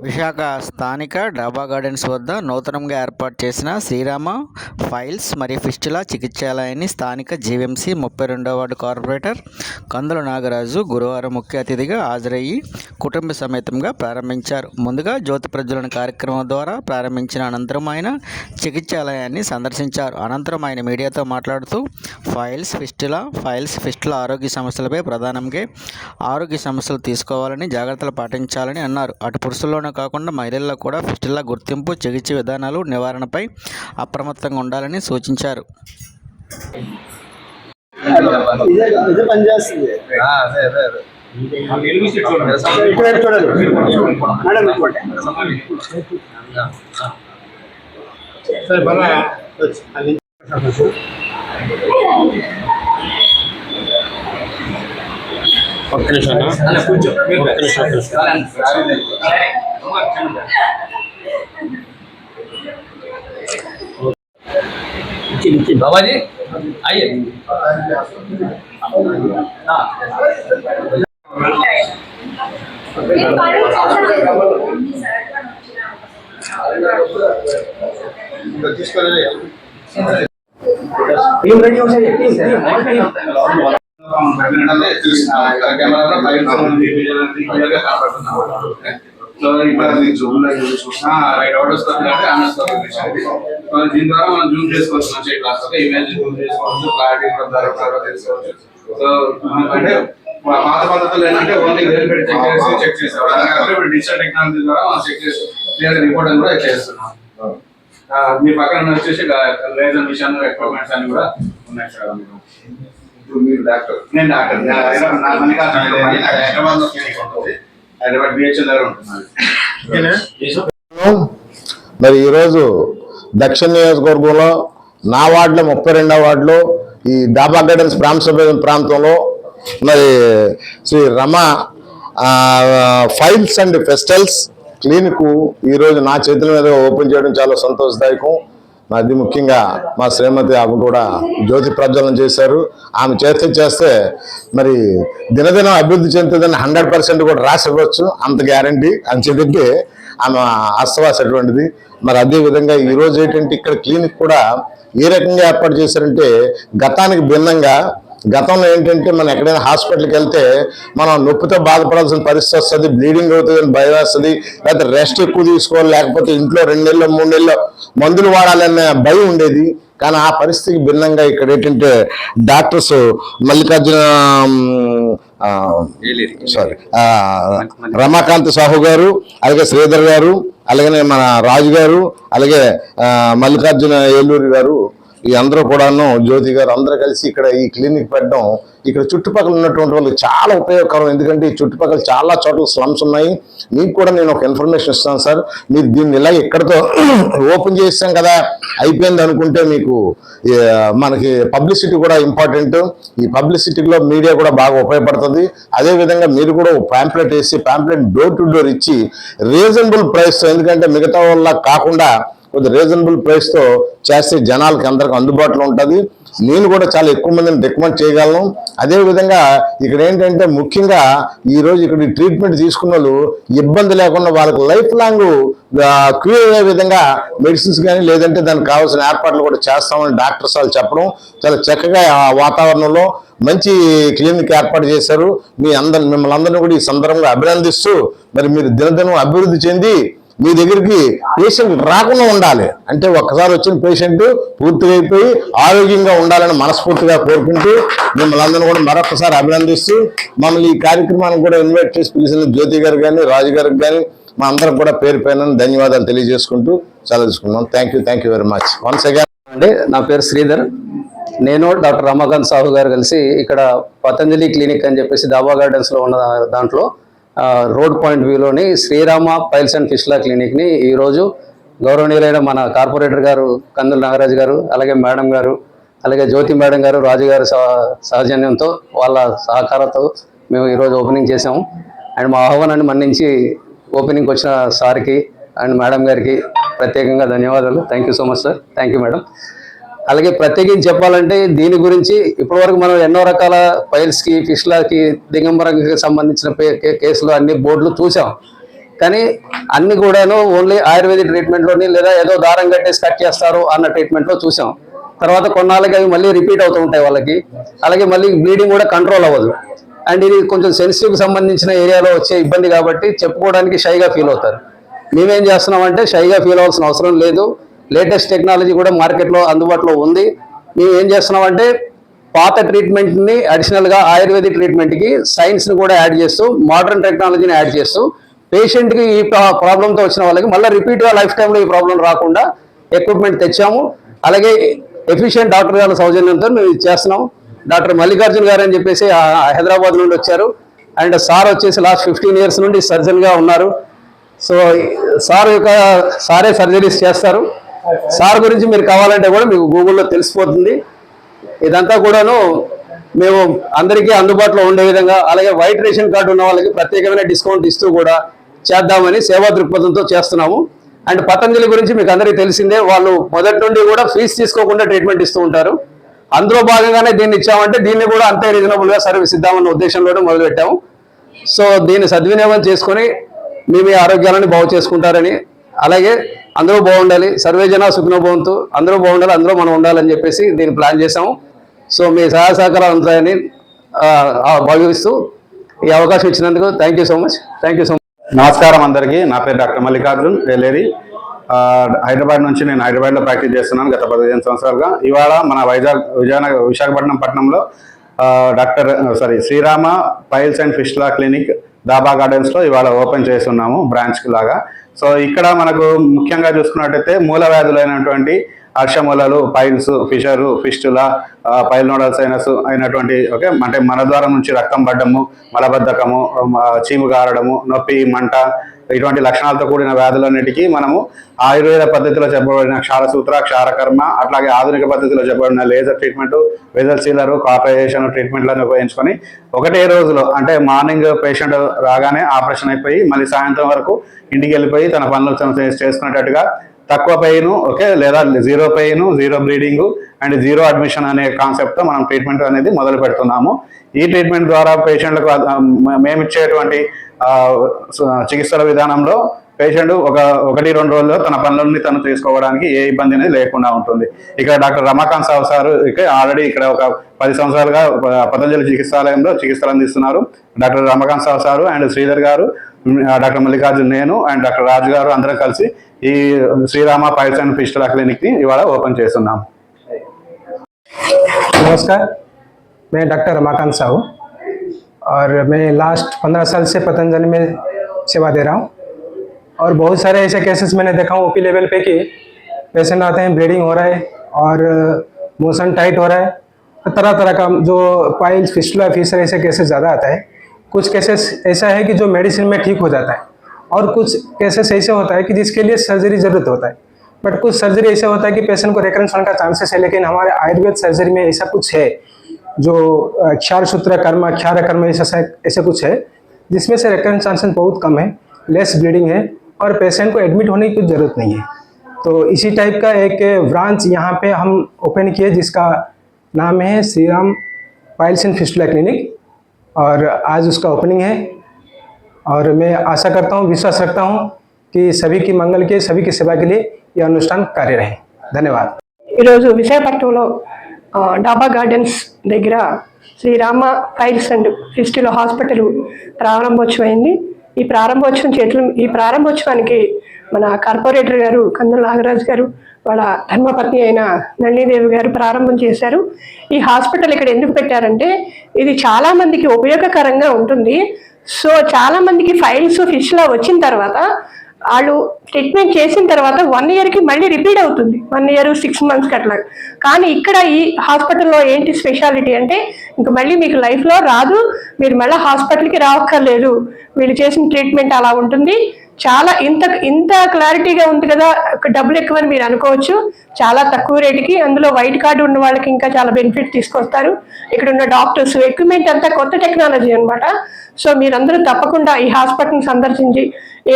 విశాఖ స్థానిక డాబా గార్డెన్స్ వద్ద నూతనంగా ఏర్పాటు చేసిన శ్రీరామ ఫైల్స్ మరియు ఫిస్టులా చికిత్సాలయాన్ని స్థానిక జీవీఎంసీ 32వ వార్డు కార్పొరేటర్ కందుల నాగరాజు గురువారం ముఖ్య అతిథిగా హాజరయ్యి కుటుంబ సమేతంగా ప్రారంభించారు. ముందుగా జ్యోతి ప్రజ్వలన కార్యక్రమం ద్వారా ప్రారంభించిన అనంతరం ఆయన చికిత్సాలయాన్ని సందర్శించారు. అనంతరం ఆయన మీడియాతో మాట్లాడుతూ ఫైల్స్ ఫిస్టులా ఆరోగ్య సమస్యలపై ప్రధానంగా ఆరోగ్య సమస్యలు తీసుకోవాలని, జాగ్రత్తలు పాటించాలని అన్నారు. అటు పురుషుల్లోనే కాకుండా మహిళల్లో కూడా ఫిస్టులా గుర్తింపు, చికిత్స విధానాలు, నివారణపై అప్రమత్తంగా ఉండాలని సూచించారు. बाबा जी आइए। टीम रेडी हो जाइए। సో ఇప్పుడు జూమ్ లో రైట్ అవుట్ వస్తుంది దీని ద్వారా మనం జూమ్ చేసుకోవచ్చు. మంచి క్లాస్ ఇమేజ్ జూమ్ చేసుకోవచ్చు, క్లారిటీ కూడా తెలుసుకోవచ్చు. సో అంటే పాత పద్ధతులు ఏంటంటే ఓన్లీ చెక్ చేసేవారు. ఇప్పుడు డిజిటల్ టెక్నాలజీ ద్వారా మనం చెక్ చేసి రిపోర్ట్ అని కూడా చేస్తున్నాం. మీ పక్కన వచ్చేసి లేజర్ మిషన్ ఎక్విప్మెంట్స్ అని కూడా ఉన్నాయి సార్. మీరు డాక్టర్? నేను డాక్టర్. హైదరాబాద్ లో క్లినిక్ ఉంటుంది, హైదరాబాద్ బిహెచ్ఎల్ దగ్గర ఉంటుంది. మరి ఈరోజు దక్షిణ నియోజకవర్గంలో నా వార్డులో 32వ వార్డులో ఈ డాబా గార్డెన్స్ ప్రాంతంలో మరి Shri Rama piles and fistulas clinic ఈరోజు నా చేతుల మీద ఓపెన్ చేయడం చాలా సంతోషదాయకం. అది ముఖ్యంగా మా శ్రీమతి ఆమె కూడా జ్యోతి ప్రజ్వలన చేశారు. ఆమె చేస్తే మరి దినదినం అభివృద్ధి చెందుతుందని 100% కూడా రాసి ఇవ్వచ్చు, అంత గ్యారంటీ అని చెప్పింటే ఆమె ఆస్తవాస అటువంటిది. మరి అదేవిధంగా ఈరోజు ఏంటంటే ఇక్కడ క్లినిక్ కూడా ఏ రకంగా ఏర్పాటు చేశారంటే గతానికి భిన్నంగా, గతంలో ఏంటంటే మనం ఎక్కడైనా హాస్పిటల్కి వెళ్తే మనం నొప్పితో బాధపడాల్సిన పరిస్థితి వస్తుంది, బ్లీడింగ్ అవుతుందని భయం వేస్తుంది, లేకపోతే రెస్ట్ ఎక్కువ తీసుకోవాలి, లేకపోతే ఇంట్లో 2 నెలలు 3 నెలలు మందులు వాడాలనే భయం ఉండేది. కానీ ఆ పరిస్థితికి భిన్నంగా ఇక్కడ ఏంటంటే డాక్టర్స్ రమాకాంత్ సాహు గారు, అలాగే శ్రీధర్ గారు, అలాగే మన రాజు గారు, అలాగే మల్లికార్జున ఏలూరి గారు, ఈ అందరూ కూడాను జ్యోతి గారు అందరూ కలిసి ఇక్కడ ఈ క్లినిక్ పెట్టడం ఇక్కడ చుట్టుపక్కల ఉన్నటువంటి వాళ్ళకి చాలా ఉపయోగకరం. ఎందుకంటే ఈ చుట్టుపక్కల చాలా చోట్ల స్లమ్స్ ఉన్నాయి. మీకు కూడా నేను ఒక ఇన్ఫర్మేషన్ ఇస్తాను సార్. మీరు దీన్ని ఇలా ఇక్కడతో ఓపెన్ చేస్తాం కదా అయిపోయింది అనుకుంటే మీకు మనకి పబ్లిసిటీ కూడా ఇంపార్టెంట్. ఈ పబ్లిసిటీలో మీడియా కూడా బాగా ఉపయోగపడుతుంది. అదేవిధంగా మీరు కూడా ప్యాంప్లెట్ వేసి ప్యాంప్లెట్ డోర్ టు డోర్ ఇచ్చి రీజనబుల్ ప్రైస్, ఎందుకంటే మిగతా వాళ్ళ కాకుండా కొద్ది రీజనబుల్ ప్రైస్తో చేస్తే జనాలకి అందరికి అందుబాటులో ఉంటుంది. నేను కూడా చాలా ఎక్కువ మందిని రికమెండ్ చేయగలను. అదేవిధంగా ఇక్కడ ఏంటంటే ముఖ్యంగా ఈరోజు ఇక్కడ ట్రీట్మెంట్ తీసుకున్న వాళ్ళు ఇబ్బంది లేకుండా వాళ్ళకి లైఫ్ లాంగ్ క్యూర్ అయ్యే విధంగా మెడిసిన్స్ కానీ లేదంటే దానికి కావాల్సిన ఏర్పాట్లు కూడా చేస్తామని డాక్టర్స్ వాళ్ళు చెప్పడం చాలా చక్కగా ఆ వాతావరణంలో మంచి క్లినిక్ ఏర్పాటు చేశారు. మిమ్మల్ని అందరినీ కూడా ఈ సందర్భంగా అభినందిస్తూ మరి మీరు దినదినం అభివృద్ధి చెంది మీ దగ్గరికి పేషెంట్ రాకుండా ఉండాలి. అంటే ఒక్కసారి వచ్చిన పేషెంట్ పూర్తిగా అయిపోయి ఆరోగ్యంగా ఉండాలని మనస్ఫూర్తిగా కోరుకుంటూ మిమ్మల్ని అందరినీ కూడా మరొకసారి అభినందిస్తూ మమ్మల్ని ఈ కార్యక్రమానికి కూడా ఇన్వైట్ చేసి పిలిచిన జ్యోతి గారికి కానీ రాజు గారికి కానీ మా అందరం కూడా పేరు పైన ధన్యవాదాలు తెలియజేసుకుంటూ సెలవు తీసుకున్నాం. Thank you very much once again. అండి, నా పేరు శ్రీధర్. నేను డాక్టర్ రమాకాంత్ సాహు గారు కలిసి ఇక్కడ పతంజలి క్లినిక్ అని చెప్పేసి డాబా గార్డెన్స్లో ఉన్న దాంట్లో రోడ్ పాయింట్ వ్యూలోని శ్రీరామ ఫైల్స్ అండ్ ఫిస్టులా క్లినిక్ని ఈరోజు గౌరవనీయులైన మన కార్పొరేటర్ గారు కందుల నాగరాజు గారు, అలాగే మేడం గారు, అలాగే జ్యోతి మేడం గారు, రాజు గారు సౌజన్యంతో వాళ్ళ సహకారంతో మేము ఈరోజు ఓపెనింగ్ చేసాము. అండ్ మా ఆహ్వానాన్ని మన్నించి ఓపెనింగ్కి వచ్చిన సార్కి అండ్ మేడం గారికి ప్రత్యేకంగా ధన్యవాదాలు. Thank you so much sir. Thank you madam. అలాగే ప్రత్యేకించి చెప్పాలంటే దీని గురించి ఇప్పటివరకు మనం ఎన్నో రకాల ఫైల్స్కి ఫిష్లకి దిగంబరంకి సంబంధించిన కేసులు అన్ని బోర్డులు చూసాం. కానీ అన్ని కూడాను ఓన్లీ ఆయుర్వేదిక్ ట్రీట్మెంట్లోని లేదా ఏదో దారం కట్టేసి కట్ చేస్తారు అన్న ట్రీట్మెంట్లో చూసాం. తర్వాత కొన్నాళ్ళకి అవి మళ్ళీ రిపీట్ అవుతూ ఉంటాయి వాళ్ళకి. అలాగే మళ్ళీ బ్లీడింగ్ కూడా కంట్రోల్ అవ్వదు. అండ్ ఇది కొంచెం సెన్సిటివ్కి సంబంధించిన ఏరియాలో వచ్చే ఇబ్బంది కాబట్టి చెప్పుకోవడానికి షైగా ఫీల్ అవుతారు. మేమేం చేస్తున్నామంటే షైగా ఫీల్ అవ్వాల్సిన అవసరం లేదు. లేటెస్ట్ టెక్నాలజీ కూడా మార్కెట్లో అందుబాటులో ఉంది. మేము ఏం చేస్తున్నామంటే పాత ట్రీట్మెంట్ని అడిషనల్గా ఆయుర్వేదిక్ ట్రీట్మెంట్కి సైన్స్ని కూడా యాడ్ చేస్తూ మోడర్న్ టెక్నాలజీని యాడ్ చేస్తూ పేషెంట్కి ఈ ప్రాబ్లంతో వచ్చిన వాళ్ళకి మళ్ళీ రిపీట్గా లైఫ్ టైంలో ఈ ప్రాబ్లం రాకుండా ఎక్విప్మెంట్ తెచ్చాము. అలాగే ఎఫిషియెంట్ డాక్టర్ గారి సౌజన్యంతో మేము ఇది చేస్తున్నాం. డాక్టర్ మల్లికార్జున్ గారు అని చెప్పేసి హైదరాబాద్ నుండి వచ్చారు. అండ్ సార్ వచ్చేసి లాస్ట్ 15 years నుండి సర్జన్గా ఉన్నారు. సో సారే సర్జరీస్ చేస్తారు. సార్ గురించి మీరు కావాలంటే కూడా మీకు గూగుల్లో తెలిసిపోతుంది. ఇదంతా కూడాను మేము అందరికీ అందుబాటులో ఉండే విధంగా, అలాగే వైట్ రేషన్ కార్డు ఉన్న వాళ్ళకి ప్రత్యేకమైన డిస్కౌంట్ ఇస్తూ కూడా చేద్దామని సేవా దృక్పథంతో చేస్తున్నాము. అండ్ పతంజలి గురించి మీకు అందరికీ తెలిసిందే, వాళ్ళు మొదటి నుండి కూడా ఫీజు తీసుకోకుండా ట్రీట్మెంట్ ఇస్తూ ఉంటారు. అందులో భాగంగానే దీన్ని ఇచ్చామంటే దీన్ని కూడా అంతే రీజనబుల్గా సర్వీస్ ఇద్దామన్న ఉద్దేశంలోనే మొదలుపెట్టాము. సో దీన్ని సద్వినియోగం చేసుకొని మీ ఆరోగ్యాలను బాగు చేసుకుంటారని, అలాగే అందరూ బాగుండాలి, సర్వేజన సుఖినోభవంతు, అందరూ బాగుండాలి, అందరూ మనం ఉండాలని చెప్పేసి దీన్ని ప్లాన్ చేసాము. సో మీ సహాయ సహకారాలు ఉంటాయని భావిస్తూ ఈ అవకాశం ఇచ్చినందుకు థ్యాంక్ యూ సో మచ్. నమస్కారం అందరికీ. నా పేరు డాక్టర్ మల్లికార్జున్ వేలేరి. హైదరాబాద్ నుంచి నేను హైదరాబాద్లో ప్రాక్టీస్ చేస్తున్నాను గత 15 సంవత్సరాలుగా. ఇవాళ మన విశాఖపట్నం పట్టణంలో Srirama piles and fistula clinic Daba గార్డెన్స్లో ఇవాళ ఓపెన్ చేస్తున్నాము బ్రాంచ్ లాగా. సో ఇక్కడ మనకు ముఖ్యంగా చూసుకున్నట్టయితే మూల వ్యాధులైనటువంటి అర్షమూలలు, piles, fissure, fistula, pilonidal sinus అయినటువంటి అంటే మలద్వారం నుంచి రక్తం పడ్డము, మలబద్ధకము, చీము గారడము, నొప్పి, మంట, ఇటువంటి లక్షణాలతో కూడిన వ్యాధులన్నిటికీ మనము ఆయుర్వేద పద్ధతిలో చెప్పబడిన క్షారసూత్ర, క్షారకర్మ, అట్లాగే ఆధునిక పద్ధతిలో చెప్పబడిన లేజర్ ట్రీట్మెంట్, వెజల్ సీలరు, కార్పరేషన్ ట్రీట్మెంట్లను ఉపయోగించుకొని ఒకటే రోజులో, అంటే మార్నింగ్ పేషెంట్ రాగానే ఆపరేషన్ అయిపోయి మళ్ళీ సాయంత్రం వరకు ఇంటికి వెళ్ళిపోయి తన పనులు చేసుకునేటట్టుగా తక్కువ పెయిన్ లేదా 0 పెయిన్, 0 బ్లీడింగ్ అండ్ 0 అడ్మిషన్ అనే కాన్సెప్ట్తో మనం ట్రీట్మెంట్ అనేది మొదలు పెడుతున్నాము. ఈ ట్రీట్మెంట్ ద్వారా పేషెంట్లకు మేము ఇచ్చేటువంటి చికిత్సల విధానంలో పేషెంట్ 1-2 రోజుల్లో తన పనులన్నీ తను చేసుకోవడానికి ఏ ఇబ్బంది అనేది లేకుండా ఉంటుంది. ఇక్కడ doctor Ramakant Sahu sir already ఇక్కడ ఒక 10 సంవత్సరాలుగా పతంజలి చికిత్సాలయంలో చికిత్సలు అందిస్తున్నారు. Doctor Ramakant Sahu sir and Sridhar garu, doctor Mallikarjun, నేను అండ్ డాక్టర్ రాజు గారు అందరం కలిసి ఈ శ్రీరామ పైల్స్ అండ్ ఫిస్టులా క్లినిక్ని ఇవాళ ఓపెన్ చేస్తున్నాం. नमस्कार, मैं डॉक्टर रमाकांत साहू और मैं लास्ट 15 साल से पतंजलि में सेवा दे रहा हूँ. और बहुत सारे ऐसे केसेस मैंने देखा हूँ ओपी लेवल पे कि पेशेंट आते हैं, ब्लीडिंग हो रहा है और मोशन टाइट हो रहा है, तरह तरह का जो पाइल्स, फिस्टुला, फीसर ऐसे केसेस ज़्यादा आता है. कुछ केसेस ऐसा है कि जो मेडिसिन में ठीक हो जाता है और कुछ केसेस ऐसे होता है कि जिसके लिए सर्जरी ज़रूरत होता है. बट कुछ सर्जरी ऐसा होता है कि पेशेंट को रेकरेंस होने का चांसेस है. लेकिन हमारे आयुर्वेद सर्जरी में ऐसा कुछ है जो क्षारसूत्र कर्म, क्षारकर्म ऐसा कुछ है जिसमें से रेकरेंस चांसेस बहुत कम है, लेस ब्लीडिंग है और पेशेंट को एडमिट होने की कुछ ज़रूरत नहीं है. तो इसी टाइप का एक ब्रांच यहाँ पे हम ओपन किए जिसका नाम है Shriram piles and fistula clinic और आज उसका ओपनिंग है. और मैं आशा करता हूँ, विश्वास रखता हूँ कि सभी की मंगल के, सभी की सेवा के लिए यह अनुष्ठान कार्य रहे. धन्यवाद. ఈరోజు విశాఖపట్నంలో డాబా గార్డెన్స్ దగ్గర Srirama piles and fistula hospital ప్రారంభోత్సవమైంది. ఈ ప్రారంభోత్సవానికి మన కార్పొరేటర్ గారు కందుల నాగరాజు గారు, వాళ్ళ ధర్మపత్ని అయిన నళినీదేవి గారు ప్రారంభం చేశారు. ఈ హాస్పిటల్ ఇక్కడ ఎందుకు పెట్టారంటే ఇది చాలా మందికి ఉపయోగకరంగా ఉంటుంది. సో చాలా మందికి ఫైల్స్, ఫిస్టులా వచ్చిన తర్వాత వాళ్ళు ట్రీట్మెంట్ చేసిన తర్వాత 1 yearకి మళ్ళీ రిపీట్ అవుతుంది, 1 year 6 monthsకి అట్లా. కానీ ఇక్కడ ఈ హాస్పిటల్లో ఏంటి స్పెషాలిటీ అంటే ఇంక మళ్ళీ మీకు లైఫ్లో రాదు, మీరు మళ్ళీ హాస్పిటల్కి రావక్కర్లేదు, వీళ్ళు చేసిన ట్రీట్మెంట్ అలా ఉంటుంది. చాలా ఇంత క్లారిటీగా ఉంది కదా, డబ్బులు ఎక్కువని మీరు అనుకోవచ్చు, చాలా తక్కువ రేటుకి. అందులో వైట్ కార్డు ఉన్న వాళ్ళకి ఇంకా చాలా బెనిఫిట్ తీసుకొస్తారు. ఇక్కడ ఉన్న డాక్టర్స్, ఎక్విప్మెంట్ అంతా కొత్త టెక్నాలజీ అనమాట. సో మీరందరూ తప్పకుండా ఈ హాస్పిటల్ని సందర్శించి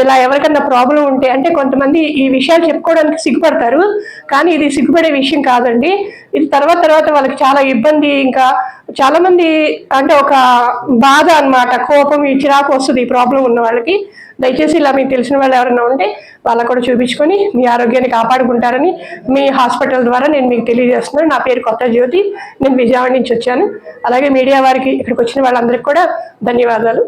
ఇలా ఎవరికన్నా ప్రాబ్లం ఉంటే, అంటే కొంతమంది ఈ విషయాలు చెప్పుకోవడానికి సిగ్గుపడతారు, కానీ ఇది సిగ్గుపడే విషయం కాదండి. ఇది తర్వాత వాళ్ళకి చాలా ఇబ్బంది, ఇంకా చాలామంది అంటే ఒక బాధ అన్నమాట, కోపం, ఈ చిరాకు వస్తుంది ఈ ప్రాబ్లం ఉన్న వాళ్ళకి. దయచేసి ఇలా మీకు తెలిసిన వాళ్ళు ఎవరైనా ఉంటే వాళ్ళకు కూడా చూపించుకొని మీ ఆరోగ్యాన్ని కాపాడుకుంటారని మీ హాస్పిటల్ ద్వారా నేను మీకు తెలియజేస్తున్నాను. నా పేరు కొత్త జ్యోతి, నేను విజయవాడ నుంచి వచ్చాను. అలాగే మీడియా వారికి, ఇక్కడికి వచ్చిన వాళ్ళందరికీ కూడా ధన్యవాదాలు.